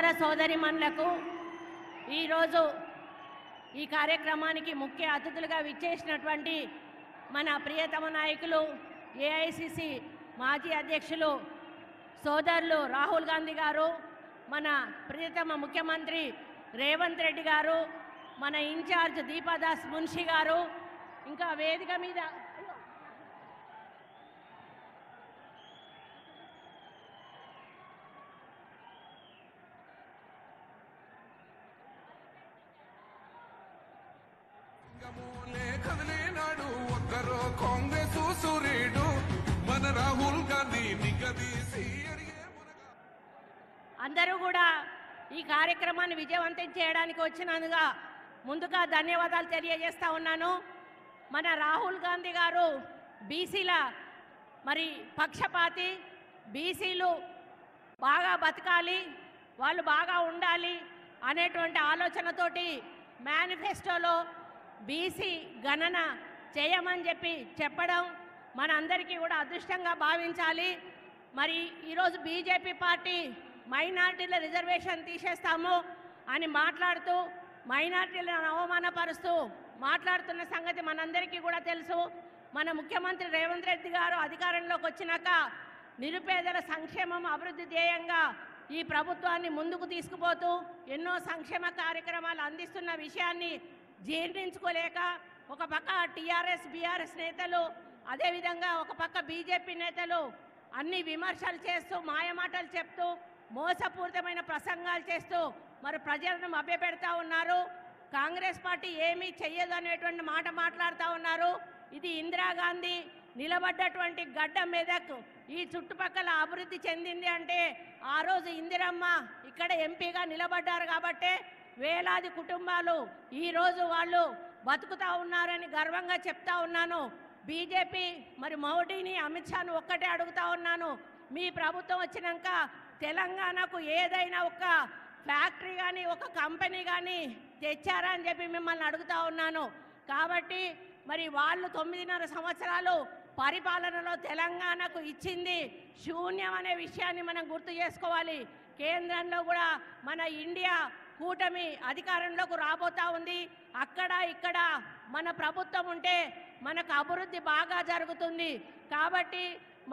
సోదర సోదరిమణులకు ఈరోజు ఈ కార్యక్రమానికి ముఖ్య అతిథులుగా విచ్చేసినటువంటి మన ప్రియతమ నాయకులు ఏఐసిసి మాజీ అధ్యక్షులు సోదరులు రాహుల్ గాంధీ గారు, మన ప్రియతమ ముఖ్యమంత్రి రేవంత్ రెడ్డి గారు, మన ఇన్ఛార్జ్ దీపాదాస్ మున్షి గారు, ఇంకా వేదిక మీద కాంగ్రెస్ సూర్యుడు మన రాహుల్ గాంధీ అందరూ కూడా ఈ కార్యక్రమాన్ని విజయవంతం చేయడానికి వచ్చినందుగా ముందుగా ధన్యవాదాలు తెలియజేస్తా ఉన్నాను. మన రాహుల్ గాంధీ గారు బీసీల మరి పక్షపాతి, బీసీలు బాగా బతకాలి, వాళ్ళు బాగా ఉండాలి అనేటువంటి ఆలోచనతోటి మేనిఫెస్టోలో బీసీ గణన చేయమని చెప్పడం మన అందరికీ కూడా అదృష్టంగా భావించాలి. మరి ఈరోజు బీజేపీ పార్టీ మైనార్టీల రిజర్వేషన్ తీసేస్తాము అని మాట్లాడుతూ మైనార్టీలను అవమానపరుస్తూ మాట్లాడుతున్న సంగతి మనందరికీ కూడా తెలుసు. మన ముఖ్యమంత్రి రేవంత్ రెడ్డి గారు అధికారంలోకి వచ్చినాక నిరుపేదల సంక్షేమం అభివృద్ధి ధ్యేయంగా ఈ ప్రభుత్వాన్ని ముందుకు తీసుకుపోతూ ఎన్నో సంక్షేమ కార్యక్రమాలు అందిస్తున్న విషయాన్ని జీర్ణించుకోలేక ఒక పక్క టీఆర్ఎస్ బీఆర్ఎస్ నేతలు, అదేవిధంగా ఒక పక్క బీజేపీ నేతలు అన్ని విమర్శలు చేస్తూ మాయమాటలు చెప్తూ మోసపూరితమైన ప్రసంగాలు చేస్తూ మరి ప్రజలను మభ్యపెడతా ఉన్నారు. కాంగ్రెస్ పార్టీ ఏమీ చెయ్యదు అనేటువంటి మాట మాట్లాడుతూ ఉన్నారు. ఇది ఇందిరాగాంధీ నిలబడ్డటువంటి గడ్డ మెదక్ ఈ చుట్టుపక్కల అభివృద్ధి చెందింది అంటే ఆ రోజు ఇందిరమ్మ ఇక్కడ ఎంపీగా నిలబడ్డారు కాబట్టే వేలాది కుటుంబాలు ఈరోజు వాళ్ళు బతుకుతూ ఉన్నారని గర్వంగా చెప్తా ఉన్నాను. బీజేపీ మరి మోడీని అమిత్ షాను ఒక్కటే అడుగుతా ఉన్నాను, మీ ప్రభుత్వం వచ్చినాక తెలంగాణకు ఏదైనా ఒక ఫ్యాక్టరీ కానీ ఒక కంపెనీ కానీ తెచ్చారా అని చెప్పి మిమ్మల్ని అడుగుతా ఉన్నాను. కాబట్టి మరి వాళ్ళు 9.5 సంవత్సరాలు పరిపాలనలో తెలంగాణకు ఇచ్చింది శూన్యం అనే విషయాన్ని మనం గుర్తు చేసుకోవాలి. కేంద్రంలో కూడా మన ఇండియా కూటమి అధికారంలోకి రాబోతా ఉంది. అక్కడ ఇక్కడ మన ప్రభుత్వం ఉంటే మనకు అభివృద్ధి బాగా జరుగుతుంది. కాబట్టి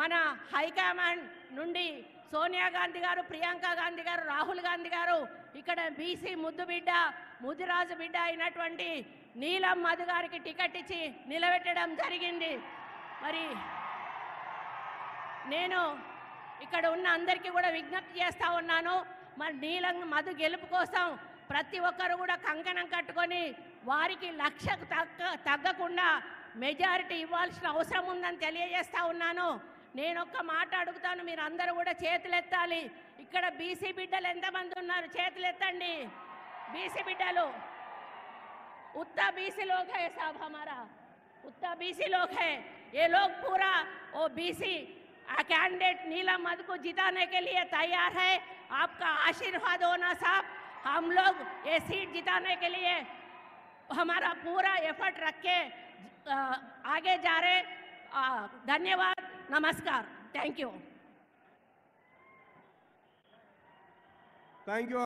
మన హైకమాండ్ నుండి సోనియా గాంధీ గారు, ప్రియాంక గాంధీ గారు, రాహుల్ గాంధీ గారు ఇక్కడ బీసీ ముద్దు బిడ్డ, ముదిరాజు బిడ్డ అయినటువంటి నీలం మధు గారికి టికెట్ ఇచ్చి నిలబెట్టడం జరిగింది. మరి నేను ఇక్కడ ఉన్న అందరికీ కూడా విజ్ఞప్తి చేస్తూ ఉన్నాను, మరి నీలం మధు గెలుపు కోసం ప్రతి ఒక్కరు కూడా కంకణం కట్టుకొని వారికి లక్షకు తగ్గకుండా మెజారిటీ ఇవ్వాల్సిన అవసరం ఉందని తెలియజేస్తూ ఉన్నాను. నేను ఒక్క మాట అడుగుతాను, మీరు అందరూ కూడా చేతులెత్తాలి. ఇక్కడ బీసీ బిడ్డలు ఎంతమంది ఉన్నారు? చేతులెత్తండి. బీసీ బిడ్డలు उतना बीसी लोग है साहब, हमारा उतना बीसी लोग है. ये लोग पूरा वो बीसी कैंडिडेट नीलम मधु को जिताने के लिए तैयार है. आपका आशीर्वाद होना साहब, हम लोग ये सीट जिताने के लिए हमारा पूरा एफर्ट रख के आगे जा रहे. धन्यवाद, नमस्कार, थैंक यू.